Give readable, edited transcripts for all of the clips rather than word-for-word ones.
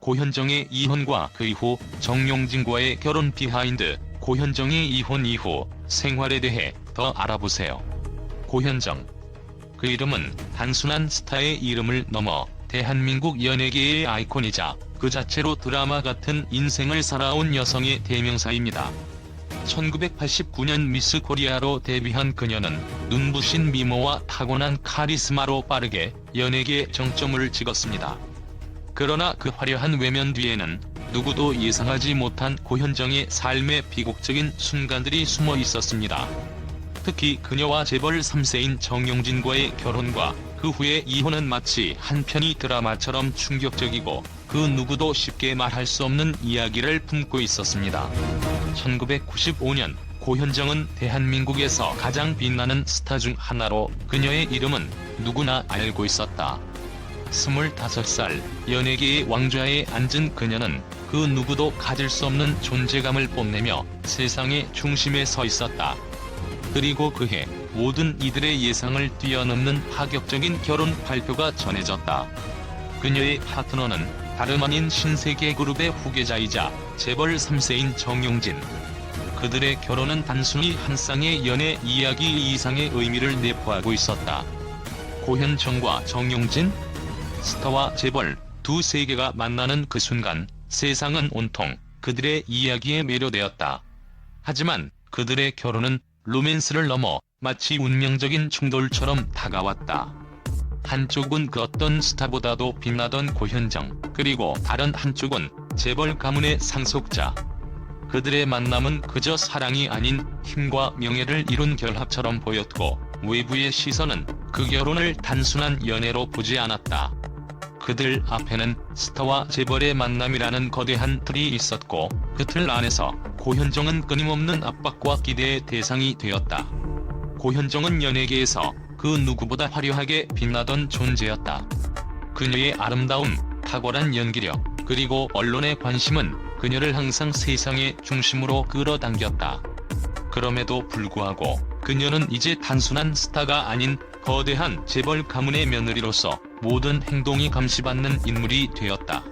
고현정의 이혼과 그 이후 정용진과의 결혼 비하인드, 고현정의 이혼 이후 생활에 대해 더 알아보세요. 고현정. 그 이름은 단순한 스타의 이름을 넘어 대한민국 연예계의 아이콘이자 그 자체로 드라마 같은 인생을 살아온 여성의 대명사입니다. 1989년 미스 코리아로 데뷔한 그녀는 눈부신 미모와 타고난 카리스마로 빠르게 연예계 정점을 찍었습니다. 그러나 그 화려한 외면 뒤에는 누구도 예상하지 못한 고현정의 삶의 비극적인 순간들이 숨어 있었습니다. 특히 그녀와 재벌 3세인 정용진과의 결혼과 그 후의 이혼은 마치 한 편의 드라마처럼 충격적이고 그 누구도 쉽게 말할 수 없는 이야기를 품고 있었습니다. 1995년 고현정은 대한민국에서 가장 빛나는 스타 중 하나로 그녀의 이름은 누구나 알고 있었다. 25살 연예계의 왕좌에 앉은 그녀는 그 누구도 가질 수 없는 존재감을 뽐내며 세상의 중심에 서 있었다. 그리고 그해 모든 이들의 예상을 뛰어넘는 파격적인 결혼 발표가 전해졌다. 그녀의 파트너는 다름 아닌 신세계그룹의 후계자이자 재벌 3세인 정용진. 그들의 결혼은 단순히 한 쌍의 연애 이야기 이상의 의미를 내포하고 있었다. 고현정과 정용진? 스타와 재벌 두 세계가 만나는 그 순간 세상은 온통 그들의 이야기에 매료되었다. 하지만 그들의 결혼은 로맨스를 넘어 마치 운명적인 충돌처럼 다가왔다. 한쪽은 그 어떤 스타보다도 빛나던 고현정, 그리고 다른 한쪽은 재벌 가문의 상속자. 그들의 만남은 그저 사랑이 아닌 힘과 명예를 이룬 결합처럼 보였고 외부의 시선은 그 결혼을 단순한 연애로 보지 않았다. 그들 앞에는 스타와 재벌의 만남이라는 거대한 틀이 있었고 그 틀 안에서 고현정은 끊임없는 압박과 기대의 대상이 되었다. 고현정은 연예계에서 그 누구보다 화려하게 빛나던 존재였다. 그녀의 아름다움, 탁월한 연기력, 그리고 언론의 관심은 그녀를 항상 세상의 중심으로 끌어당겼다. 그럼에도 불구하고 그녀는 이제 단순한 스타가 아닌 거대한 재벌 가문의 며느리로서 모든 행동이 감시받는 인물이 되었다.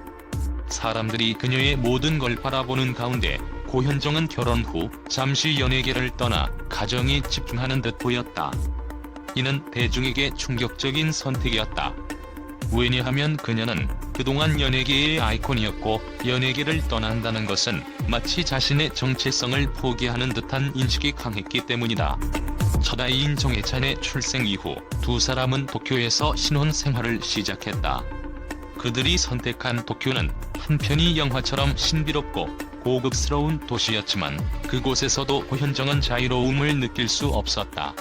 사람들이 그녀의 모든 걸 바라보는 가운데 고현정은 결혼 후 잠시 연예계를 떠나 가정에 집중하는 듯 보였다. 이는 대중에게 충격적인 선택이었다. 왜냐하면 그녀는 그동안 연예계의 아이콘이었고 연예계를 떠난다는 것은 마치 자신의 정체성을 포기하는 듯한 인식이 강했기 때문이다. 첫 아이인 정혜찬의 출생 이후 두 사람은 도쿄에서 신혼 생활을 시작했다. 그들이 선택한 도쿄는 한편의 영화처럼 신비롭고 고급스러운 도시였지만 그곳에서도 고현정은 자유로움을 느낄 수 없었다.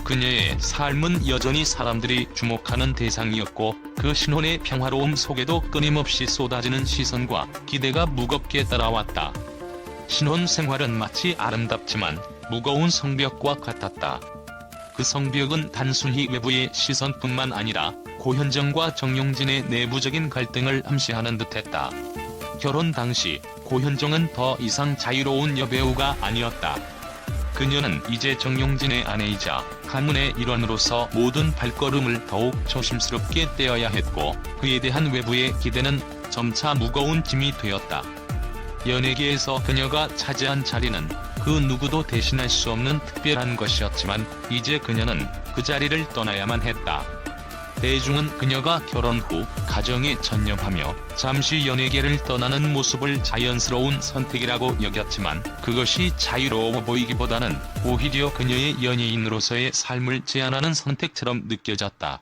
그녀의 삶은 여전히 사람들이 주목하는 대상이었고 그 신혼의 평화로움 속에도 끊임없이 쏟아지는 시선과 기대가 무겁게 따라왔다. 신혼 생활은 마치 아름답지만 무거운 성벽과 같았다. 그 성벽은 단순히 외부의 시선뿐만 아니라 고현정과 정용진의 내부적인 갈등을 암시하는 듯했다. 결혼 당시 고현정은 더 이상 자유로운 여배우가 아니었다. 그녀는 이제 정용진의 아내이자 가문의 일원으로서 모든 발걸음을 더욱 조심스럽게 떼어야 했고 그에 대한 외부의 기대는 점차 무거운 짐이 되었다. 연예계에서 그녀가 차지한 자리는 그 누구도 대신할 수 없는 특별한 것이었지만 이제 그녀는 그 자리를 떠나야만 했다. 대중은 그녀가 결혼 후 가정에 전념하며 잠시 연예계를 떠나는 모습을 자연스러운 선택이라고 여겼지만 그것이 자유로워 보이기보다는 오히려 그녀의 연예인으로서의 삶을 제한하는 선택처럼 느껴졌다.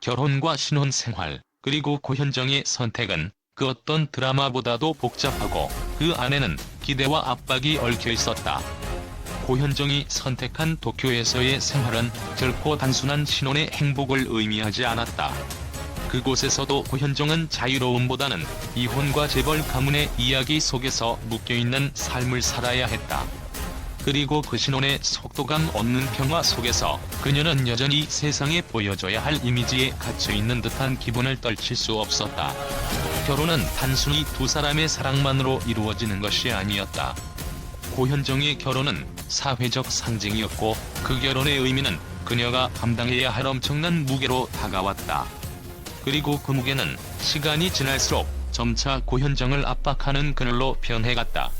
결혼과 신혼 생활, 그리고 고현정의 선택은 그 어떤 드라마보다도 복잡하고 그 안에는 기대와 압박이 얽혀 있었다. 고현정이 선택한 도쿄에서의 생활은 결코 단순한 신혼의 행복을 의미하지 않았다. 그곳에서도 고현정은 자유로움보다는 이혼과 재벌 가문의 이야기 속에서 묶여있는 삶을 살아야 했다. 그리고 그 신혼의 속도감 없는 평화 속에서 그녀는 여전히 세상에 보여줘야 할 이미지에 갇혀있는 듯한 기분을 떨칠 수 없었다. 결혼은 단순히 두 사람의 사랑만으로 이루어지는 것이 아니었다. 고현정의 결혼은 사회적 상징이었고 그 결혼의 의미는 그녀가 감당해야 할 엄청난 무게로 다가왔다. 그리고 그 무게는 시간이 지날수록 점차 고현정을 압박하는 그늘로 변해갔다.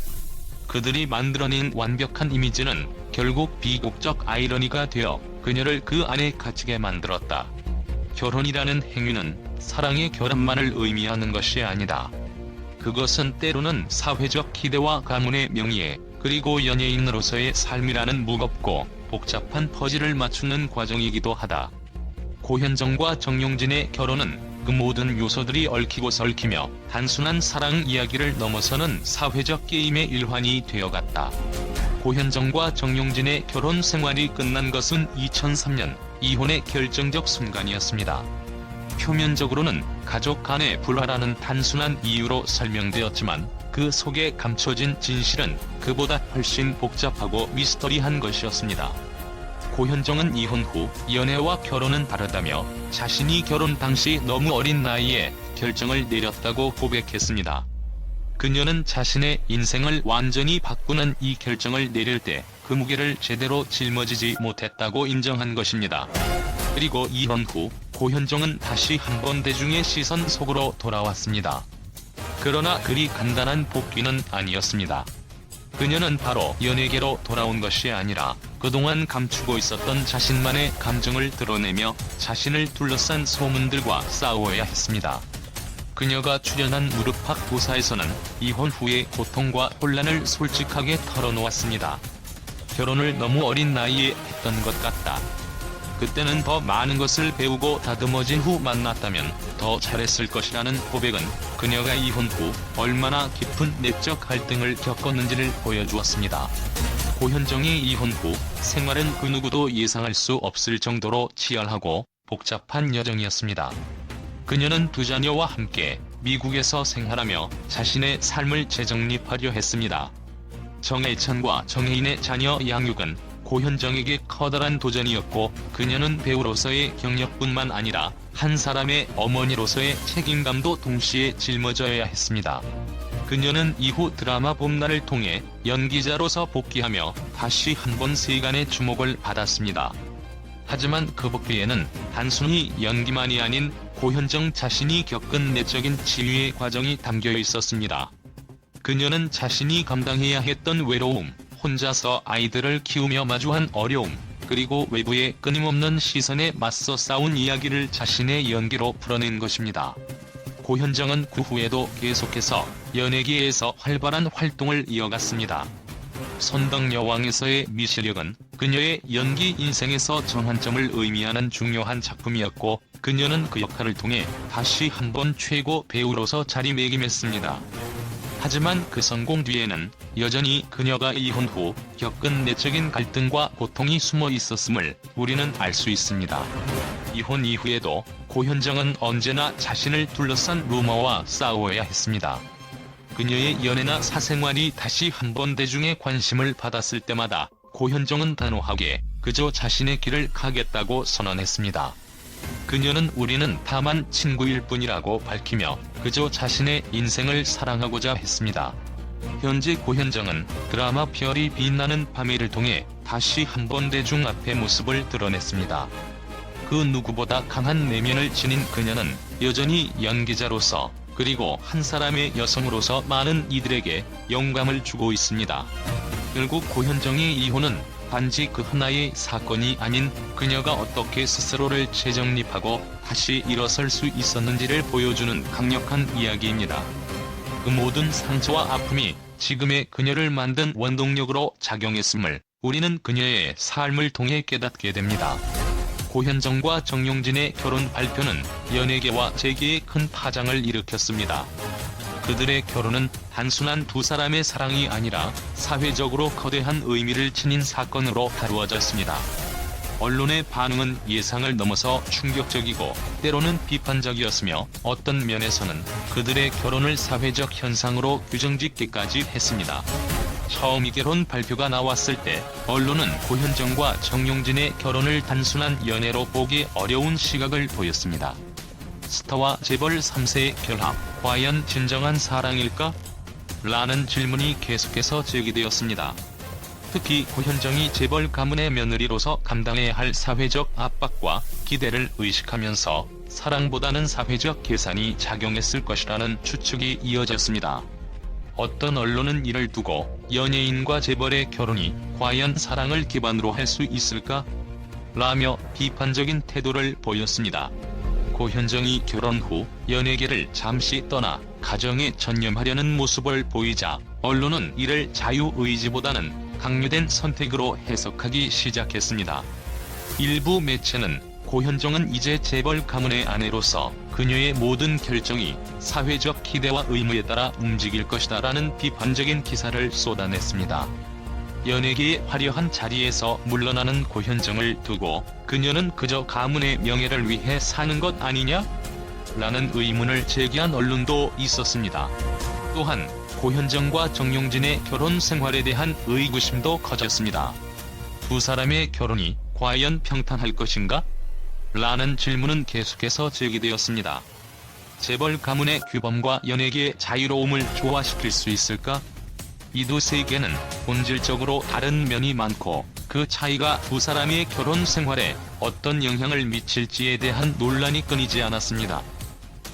그들이 만들어낸 완벽한 이미지는 결국 비극적 아이러니가 되어 그녀를 그 안에 갇히게 만들었다. 결혼이라는 행위는 사랑의 결합만을 의미하는 것이 아니다. 그것은 때로는 사회적 기대와 가문의 명예에, 그리고 연예인으로서의 삶이라는 무겁고 복잡한 퍼즐을 맞추는 과정이기도 하다. 고현정과 정용진의 결혼은 그 모든 요소들이 얽히고 설키며 단순한 사랑 이야기를 넘어서는 사회적 게임의 일환이 되어갔다. 고현정과 정용진의 결혼 생활이 끝난 것은 2003년 이혼의 결정적 순간이었습니다. 표면적으로는 가족 간의 불화라는 단순한 이유로 설명되었지만 그 속에 감춰진 진실은 그보다 훨씬 복잡하고 미스터리한 것이었습니다. 고현정은 이혼 후 연애와 결혼은 다르다며 자신이 결혼 당시 너무 어린 나이에 결정을 내렸다고 고백했습니다. 그녀는 자신의 인생을 완전히 바꾸는 이 결정을 내릴 때 그 무게를 제대로 짊어지지 못했다고 인정한 것입니다. 그리고 이혼 후 고현정은 다시 한번 대중의 시선 속으로 돌아왔습니다. 그러나 그리 간단한 복귀는 아니었습니다. 그녀는 바로 연예계로 돌아온 것이 아니라 그동안 감추고 있었던 자신만의 감정을 드러내며 자신을 둘러싼 소문들과 싸워야 했습니다. 그녀가 출연한 무릎팍 도사에서는 이혼 후의 고통과 혼란을 솔직하게 털어놓았습니다. 결혼을 너무 어린 나이에 했던 것 같다. 그때는 더 많은 것을 배우고 다듬어진 후 만났다면 더 잘했을 것이라는 고백은 그녀가 이혼 후 얼마나 깊은 내적 갈등을 겪었는지를 보여주었습니다. 고현정의 이혼 후 생활은 그 누구도 예상할 수 없을 정도로 치열하고 복잡한 여정이었습니다. 그녀는 두 자녀와 함께 미국에서 생활하며 자신의 삶을 재정립하려 했습니다. 정혜찬과 정혜인의 자녀 양육은 고현정에게 커다란 도전이었고 그녀는 배우로서의 경력뿐만 아니라 한 사람의 어머니로서의 책임감도 동시에 짊어져야 했습니다. 그녀는 이후 드라마 봄날을 통해 연기자로서 복귀하며 다시 한번 세간의 주목을 받았습니다. 하지만 그 복귀에는 단순히 연기만이 아닌 고현정 자신이 겪은 내적인 치유의 과정이 담겨 있었습니다. 그녀는 자신이 감당해야 했던 외로움, 혼자서 아이들을 키우며 마주한 어려움, 그리고 외부의 끊임없는 시선에 맞서 싸운 이야기를 자신의 연기로 풀어낸 것입니다. 고현정은 그 후에도 계속해서 연예계에서 활발한 활동을 이어갔습니다. 선덕여왕에서의 미시력은 그녀의 연기 인생에서 정한점을 의미하는 중요한 작품이었고 그녀는 그 역할을 통해 다시 한번 최고 배우로서 자리매김했습니다. 하지만 그 성공 뒤에는 여전히 그녀가 이혼 후 겪은 내적인 갈등과 고통이 숨어 있었음을 우리는 알 수 있습니다. 이혼 이후에도 고현정은 언제나 자신을 둘러싼 루머와 싸워야 했습니다. 그녀의 연애나 사생활이 다시 한번 대중의 관심을 받았을 때마다 고현정은 단호하게 그저 자신의 길을 가겠다고 선언했습니다. 그녀는 우리는 다만 친구일 뿐이라고 밝히며 그저 자신의 인생을 사랑하고자 했습니다. 현재 고현정은 드라마 별이 빛나는 밤에를 통해 다시 한번 대중 앞에 모습을 드러냈습니다. 그 누구보다 강한 내면을 지닌 그녀는 여전히 연기자로서 그리고 한 사람의 여성으로서 많은 이들에게 영감을 주고 있습니다. 결국 고현정의 이혼은 단지 그 하나의 사건이 아닌 그녀가 어떻게 스스로를 재정립하고 다시 일어설 수 있었는지를 보여주는 강력한 이야기입니다. 그 모든 상처와 아픔이 지금의 그녀를 만든 원동력으로 작용했음을 우리는 그녀의 삶을 통해 깨닫게 됩니다. 고현정과 정용진의 결혼 발표는 연예계와 재계에 큰 파장을 일으켰습니다. 그들의 결혼은 단순한 두 사람의 사랑이 아니라 사회적으로 거대한 의미를 지닌 사건으로 다루어졌습니다. 언론의 반응은 예상을 넘어서 충격적이고 때로는 비판적이었으며 어떤 면에서는 그들의 결혼을 사회적 현상으로 규정짓기까지 했습니다. 처음 이 결혼 발표가 나왔을 때 언론은 고현정과 정용진의 결혼을 단순한 연애로 보기 어려운 시각을 보였습니다. 스타와 재벌 3세의 결합, 과연 진정한 사랑일까? 라는 질문이 계속해서 제기되었습니다. 특히 고현정이 재벌 가문의 며느리로서 감당해야 할 사회적 압박과 기대를 의식하면서 사랑보다는 사회적 계산이 작용했을 것이라는 추측이 이어졌습니다. 어떤 언론은 이를 두고 연예인과 재벌의 결혼이 과연 사랑을 기반으로 할 수 있을까? 라며 비판적인 태도를 보였습니다. 고현정이 결혼 후 연예계를 잠시 떠나 가정에 전념하려는 모습을 보이자 언론은 이를 자유의지보다는 강요된 선택으로 해석하기 시작했습니다. 일부 매체는 고현정은 이제 재벌 가문의 아내로서 그녀의 모든 결정이 사회적 기대와 의무에 따라 움직일 것이다 라는 비판적인 기사를 쏟아냈습니다. 연예계의 화려한 자리에서 물러나는 고현정을 두고 그녀는 그저 가문의 명예를 위해 사는 것 아니냐? 라는 의문을 제기한 언론도 있었습니다. 또한 고현정과 정용진의 결혼 생활에 대한 의구심도 커졌습니다. 두 사람의 결혼이 과연 평탄할 것인가? 라는 질문은 계속해서 제기되었습니다. 재벌 가문의 규범과 연예계의 자유로움을 조화시킬 수 있을까? 이 두 세계는 본질적으로 다른 면이 많고 그 차이가 두 사람의 결혼 생활에 어떤 영향을 미칠지에 대한 논란이 끊이지 않았습니다.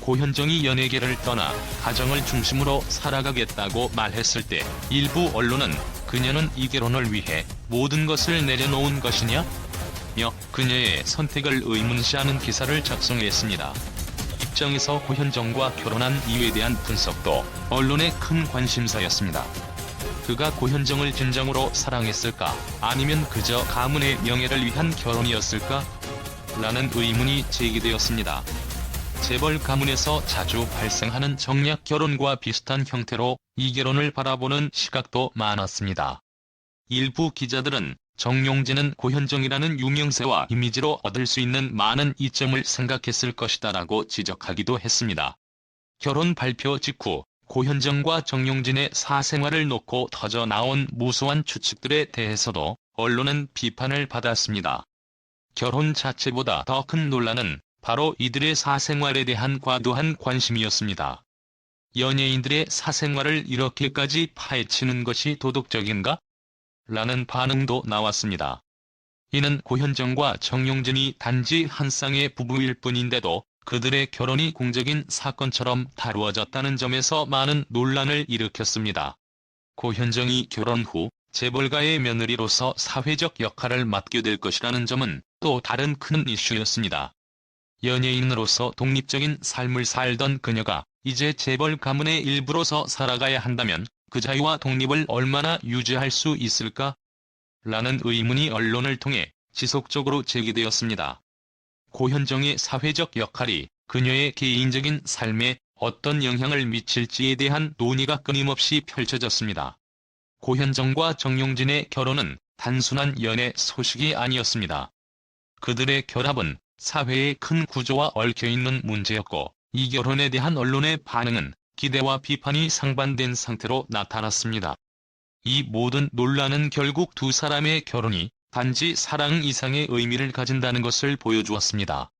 고현정이 연예계를 떠나 가정을 중심으로 살아가겠다고 말했을 때 일부 언론은 그녀는 이 결혼을 위해 모든 것을 내려놓은 것이냐? 며 그녀의 선택을 의문시하는 기사를 작성했습니다. 입장에서 고현정과 결혼한 이유에 대한 분석도 언론의 큰 관심사였습니다. 그가 고현정을 진정으로 사랑했을까? 아니면 그저 가문의 명예를 위한 결혼이었을까? 라는 의문이 제기되었습니다. 재벌 가문에서 자주 발생하는 정략 결혼과 비슷한 형태로 이 결혼을 바라보는 시각도 많았습니다. 일부 기자들은 정용진은 고현정이라는 유명세와 이미지로 얻을 수 있는 많은 이점을 생각했을 것이다라고 지적하기도 했습니다. 결혼 발표 직후 고현정과 정용진의 사생활을 놓고 터져나온 무수한 추측들에 대해서도 언론은 비판을 받았습니다. 결혼 자체보다 더 큰 논란은 바로 이들의 사생활에 대한 과도한 관심이었습니다. 연예인들의 사생활을 이렇게까지 파헤치는 것이 도덕적인가? 라는 반응도 나왔습니다. 이는 고현정과 정용진이 단지 한 쌍의 부부일 뿐인데도 그들의 결혼이 공적인 사건처럼 다루어졌다는 점에서 많은 논란을 일으켰습니다. 고현정이 결혼 후 재벌가의 며느리로서 사회적 역할을 맡게 될 것이라는 점은 또 다른 큰 이슈였습니다. 연예인으로서 독립적인 삶을 살던 그녀가 이제 재벌 가문의 일부로서 살아가야 한다면 그 자유와 독립을 얼마나 유지할 수 있을까? 라는 의문이 언론을 통해 지속적으로 제기되었습니다. 고현정의 사회적 역할이 그녀의 개인적인 삶에 어떤 영향을 미칠지에 대한 논의가 끊임없이 펼쳐졌습니다. 고현정과 정용진의 결혼은 단순한 연애 소식이 아니었습니다. 그들의 결합은 사회의 큰 구조와 얽혀있는 문제였고 이 결혼에 대한 언론의 반응은 기대와 비판이 상반된 상태로 나타났습니다. 이 모든 논란은 결국 두 사람의 결혼이 단지 사랑 이상의 의미를 가진다는 것을 보여주었습니다.